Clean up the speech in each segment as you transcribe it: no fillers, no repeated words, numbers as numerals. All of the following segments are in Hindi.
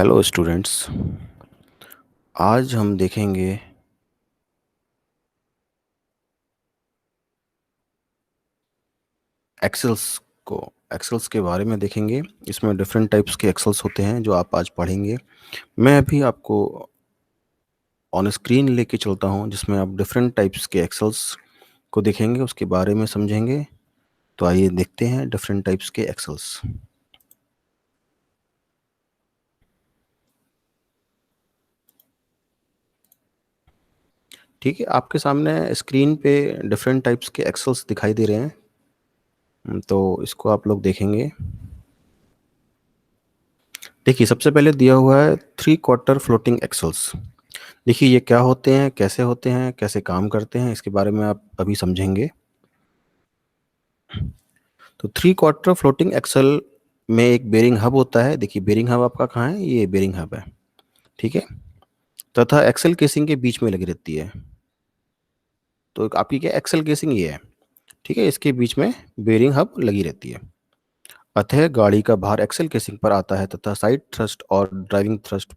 Hello students. आज हम देखेंगे एक्सेल्स को। एक्सेल्स के बारे में देखेंगे। इसमें डिफरेंट टाइप्स के एक्सेल्स होते हैं जो आप आज पढ़ेंगे। मैं अभी आपको ऑन स्क्रीन लेके चलता हूं जिसमें आप डिफरेंट टाइप्स के एक्सेल्स को देखेंगे, उसके बारे में समझेंगे। तो आइए देखते हैं डिफरेंट टाइप्स के एक्सेल्स। ठीक है, आपके सामने स्क्रीन पे डिफरेंट टाइप्स के एक्सेल्स दिखाई दे रहे हैं। तो इसको आप लोग देखेंगे। देखिए, सबसे पहले दिया हुआ है 3/4 फ्लोटिंग एक्सेल्स। देखिए, ये क्या होते हैं, कैसे काम करते हैं, इसके बारे में आप अभी समझेंगे। तो 3/4 फ्लोटिंग एक्सेल में एक बेरिंग हब होता है। देखिए, बेरिंग हब आपका कहाँ है, ये बेरिंग हब है। ठीक है, तथा एक्सेल केसिंग के बीच में लगी रहती है। तो आपकी क्या एक्सेल केसिंग ये है। ठीक है, इसके बीच में बेरिंग हब लगी रहती है। अतः गाड़ी का भार एक्सेल केसिंग पर आता है तथा साइड थ्रस्ट और ड्राइविंग थ्रस्ट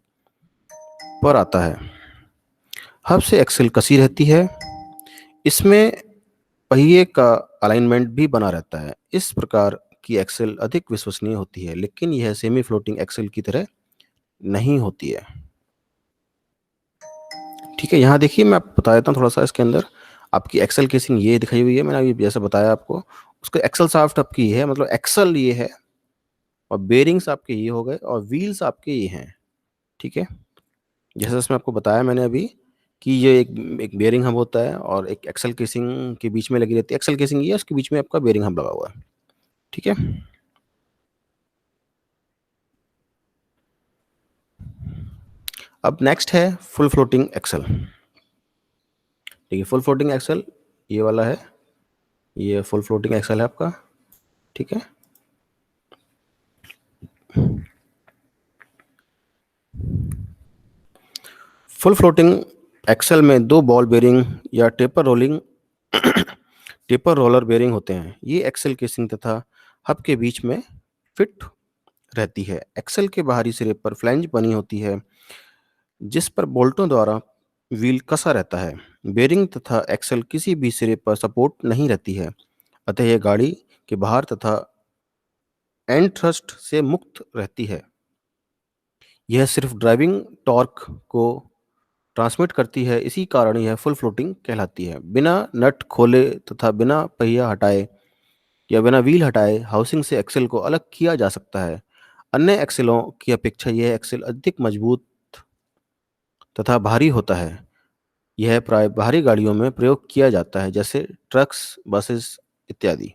पर आता है। हब से एक्सेल कसी रहती है। इसमें पहिए का अलाइनमेंट भी बना रहता है। इस प्रकार की एक्सेल अधिक विश्वसनीय होती है, लेकिन यह सेमी फ्लोटिंग एक्सेल की तरह नहीं होती है। ठीक है, यहाँ देखिए, मैं आपको बता देता हूँ थोड़ा सा। इसके अंदर आपकी एक्सेल केसिंग ये दिखाई हुई है, मैंने अभी जैसे बताया आपको। उसका एक्सेल शाफ्ट आपकी ये है, मतलब एक्सेल ये है, और बेरिंग्स आपके ये हो गए, और व्हील्स आपके ये हैं। ठीक है, जैसे इसमें आपको बताया मैंने अभी कि ये एक बेरिंग हब होता है और एक एक्सेल केसिंग के बीच में लगी रहती है। एक्सेल केसिंग ये है, उसके बीच में आपका बेरिंग हब लगा हुआ है। ठीक है, अब नेक्स्ट है फुल फ्लोटिंग एक्सेल। ठीक है, फुल फ्लोटिंग एक्सेल ये वाला है। ये फुल फ्लोटिंग एक्सेल है आपका। ठीक है, फुल फ्लोटिंग एक्सेल में दो बॉल बेरिंग या टेपर रोलर बेरिंग होते हैं। ये एक्सेल केसिंग तथा हब के बीच में फिट रहती है। एक्सेल के बाहरी सिरे पर फ्लैंज बनी होती है जिस पर बोल्टों द्वारा व्हील कसा रहता है। बेरिंग तथा एक्सेल किसी भी सिरे पर सपोर्ट नहीं रहती है, अतः यह गाड़ी के बाहर तथा एंड थ्रस्ट से मुक्त रहती है। यह सिर्फ ड्राइविंग टॉर्क को ट्रांसमिट करती है, इसी कारण यह फुल फ्लोटिंग कहलाती है। बिना नट खोले तथा बिना पहिया हटाए या बिना व्हील हटाए हाउसिंग से एक्सेल को अलग किया जा सकता है। अन्य एक्सेलों की अपेक्षा यह एक्सेल अधिक मजबूत तथा भारी होता है। यह प्राय भारी गाड़ियों में प्रयोग किया जाता है, जैसे ट्रक्स, बसेस इत्यादि।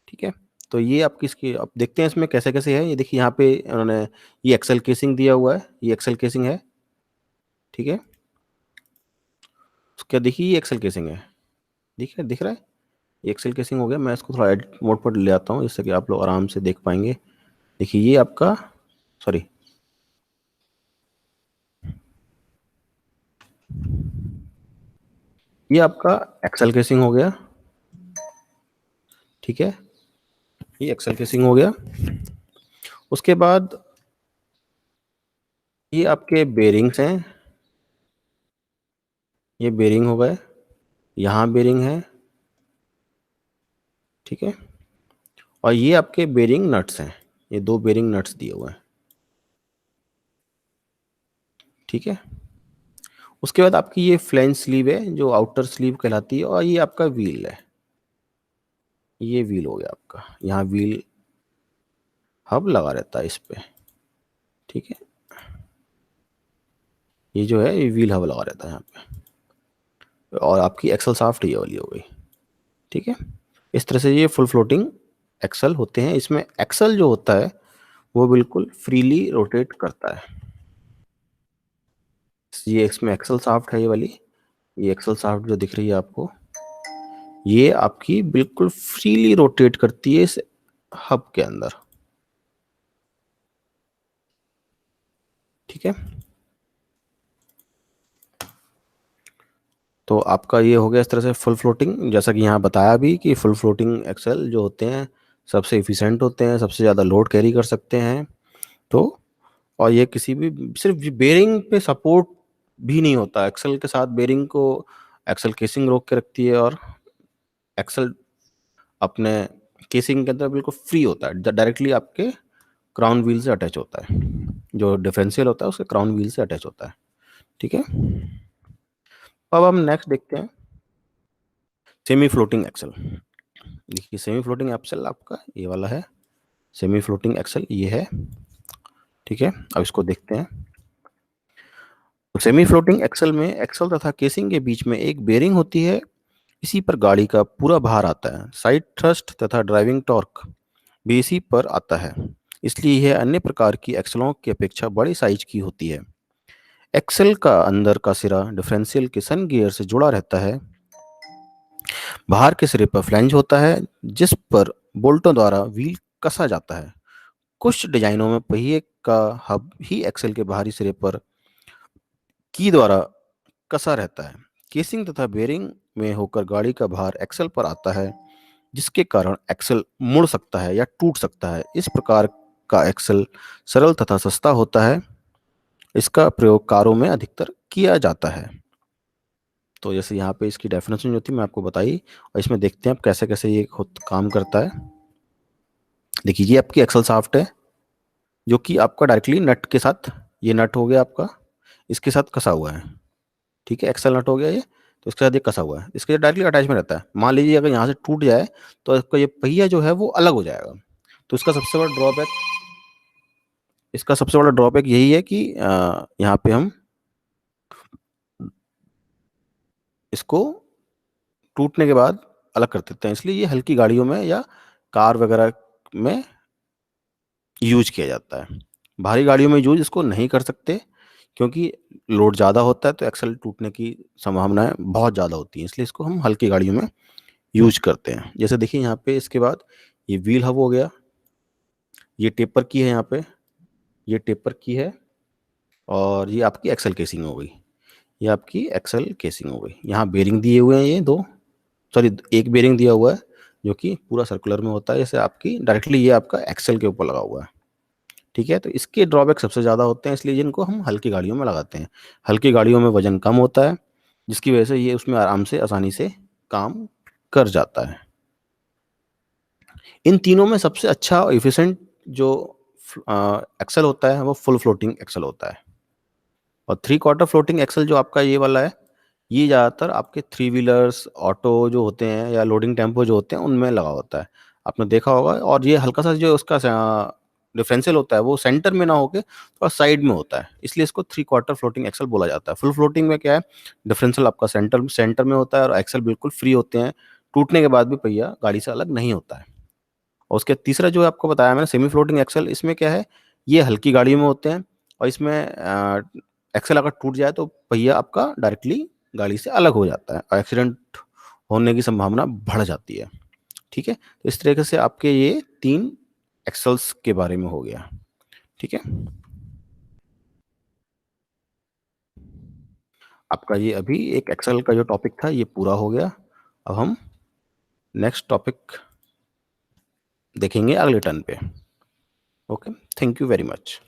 ठीक है, तो ये आपकी इसकी अब देखते हैं इसमें कैसे कैसे है। ये देखिए, यहाँ पे उन्होंने ये एक्सेल केसिंग दिया हुआ है। ये एक्सेल केसिंग है। ठीक है, क्या देखिए, ये एक्सेल केसिंग है। दिख रहा है। ये एक्सेल केसिंग हो गया। मैं इसको थोड़ा एडिट मोड पर ले आता हूँ जिससे कि आप लोग आराम से देख पाएंगे। देखिए, ये आपका, सॉरी, ये आपका एक्सेल केसिंग हो गया। ठीक है, ये एक्सेल केसिंग हो गया। उसके बाद ये आपके बेरिंग्स हैं। ये बेरिंग हो गए, यहाँ बेरिंग है। ठीक है, और ये आपके बेरिंग नट्स हैं। ये दो बेरिंग नट्स दिए हुए हैं। ठीक है, उसके बाद आपकी ये फ्लैंज स्लीव है जो आउटर स्लीव कहलाती है, और ये आपका व्हील है। ये व्हील हो गया आपका, यहाँ व्हील हब लगा रहता है इस पे। ठीक है, ये जो है ये व्हील हब लगा रहता है यहाँ पे, और आपकी एक्सल शाफ्ट ये वाली हो गई। ठीक है, इस तरह से ये फुल फ्लोटिंग एक्सल होते हैं। इसमें एक्सल जो होता है वो बिल्कुल फ्रीली रोटेट करता है। ये इसमें एक्सल शाफ्ट है, ये वाली, ये एक्सल शाफ्ट जो दिख रही है आपको, ये आपकी बिल्कुल फ्रीली रोटेट करती है इस हब के अंदर। ठीक है, तो आपका ये हो गया इस तरह से फुल फ्लोटिंग। जैसा कि यहाँ बताया भी कि फुल फ्लोटिंग एक्सेल जो होते हैं सबसे इफिशिएंट होते हैं, सबसे ज़्यादा लोड कैरी कर सकते हैं। तो और ये किसी भी सिर्फ बेरिंग पे सपोर्ट भी नहीं होता, एक्सल के साथ बेरिंग को एक्सल केसिंग रोक के रखती है और एक्सल अपने केसिंग के अंदर बिल्कुल फ्री होता है, डायरेक्टली आपके क्राउन व्हील से अटैच होता है। जो डिफरेंशियल होता है उसके क्राउन व्हील से अटैच होता है। ठीक है, अब हम नेक्स्ट देखते हैं सेमी फ्लोटिंग एक्सल। देखिए सेमी फ्लोटिंग एक्सल आपका ये वाला है, सेमी फ्लोटिंग एक्सल ये है। ठीक है, अब इसको देखते हैं। तो सेमी फ्लोटिंग एक्सल में एक्सल तथा केसिंग के बीच में एक बेरिंग होती है, इसी पर गाड़ी का पूरा भार आता है। साइड थ्रस्ट तथा ड्राइविंग टॉर्क भी इसी पर आता है, इसलिए यह अन्य प्रकार की एक्सलों की अपेक्षा बड़ी साइज की होती है। एक्सल का अंदर का सिरा डिफरेंशियल के सन गियर से जुड़ा रहता है। बाहर के सिरे पर फ्लैंज होता है, जिस पर बोल्टों द्वारा व्हील कसा जाता है। कुछ डिजाइनों में पहिए का हब ही एक्सल के बाहरी सिरे पर की द्वारा कसा रहता है। केसिंग तथा बेरिंग में होकर गाड़ी का भार एक्सल पर आता है, जिसके कारण एक्सल मुड़ सकता है या टूट सकता है। इस प्रकार का एक्सल सरल तथा सस्ता होता है। इसका प्रयोग कारों में अधिकतर किया जाता है। तो जैसे यहाँ पे इसकी डेफिनेशन जो थी मैं आपको बताई, और इसमें देखते हैं आप कैसे कैसे ये खुद काम करता है। देखिए ये आपकी एक्सल शाफ्ट है, जो कि आपका डायरेक्टली नट के साथ, ये नट हो गया आपका, इसके साथ कसा हुआ है। ठीक है, एक्सल नट हो गया ये, तो इसके साथ ये कसा हुआ है, इसके डायरेक्टली अटैच में रहता है। मान लीजिए अगर यहाँ से टूट जाए तो इसका ये पहिया जो है वो अलग हो जाएगा। तो इसका सबसे बड़ा ड्रॉबैक यही है कि यहाँ पे हम इसको टूटने के बाद अलग कर देते हैं, इसलिए ये हल्की गाड़ियों में या कार वगैरह में यूज किया जाता है। भारी गाड़ियों में यूज इसको नहीं कर सकते, क्योंकि लोड ज़्यादा होता है तो एक्सल टूटने की संभावनाएं बहुत ज़्यादा होती हैं, इसलिए इसको हम हल्की गाड़ियों में यूज करते हैं। जैसे देखिए यहाँ पे इसके बाद ये व्हील हब हो गया, ये टेपर की है, यहाँ पे ये टेपर की है, और ये आपकी एक्सल केसिंग हो गई। ये आपकी एक्सल केसिंग हो गई। यहाँ बेरिंग दिए हुए हैं, ये दो, सॉरी एक बेरिंग दिया हुआ है जो कि पूरा सर्कुलर में होता है, जैसे आपकी डायरेक्टली ये आपका एक्सल के ऊपर लगा हुआ है। ठीक है, तो इसके ड्रॉबैक सबसे ज़्यादा होते हैं, इसलिए इनको हम हल्की गाड़ियों में लगाते हैं। हल्की गाड़ियों में वजन कम होता है, जिसकी वजह से ये उसमें आराम से आसानी से काम कर जाता है। इन तीनों में सबसे अच्छा और इफिशिएंट जो एक्सल होता है वो फुल फ्लोटिंग एक्सल होता है। और 3/4 फ्लोटिंग एक्सल जो आपका ये वाला है, ये ज़्यादातर आपके 3 व्हीलर्स, ऑटो जो होते हैं या लोडिंग टेम्पो जो होते हैं उनमें लगा होता है। आपने देखा होगा, और ये हल्का-सा जो उसका डिफरेंशियल होता है वो सेंटर में ना होके थोड़ा साइड में होता है, इसलिए इसको 3/4 फ्लोटिंग एक्सल बोला जाता है। फुल फ्लोटिंग में क्या है, डिफरेंशियल आपका सेंटर सेंटर में होता है और एक्सल बिल्कुल फ्री होते हैं, टूटने के बाद भी पहिया गाड़ी से अलग नहीं होता है। और उसके तीसरा जो आपको बताया मैंने सेमी फ्लोटिंग एक्सल, इसमें क्या है, ये हल्की गाड़ियों में होते हैं, और इसमें एक्सल अगर टूट जाए तो पहिया आपका डायरेक्टली गाड़ी से अलग हो जाता है और एक्सीडेंट होने की संभावना बढ़ जाती है। ठीक है, तो इस तरीके से आपके ये 3 एक्सल्स के बारे में हो गया। ठीक है, आपका ये अभी एक एक्सेल का जो टॉपिक था ये पूरा हो गया। अब हम नेक्स्ट टॉपिक देखेंगे अगले टर्न पे। Okay, thank you very much.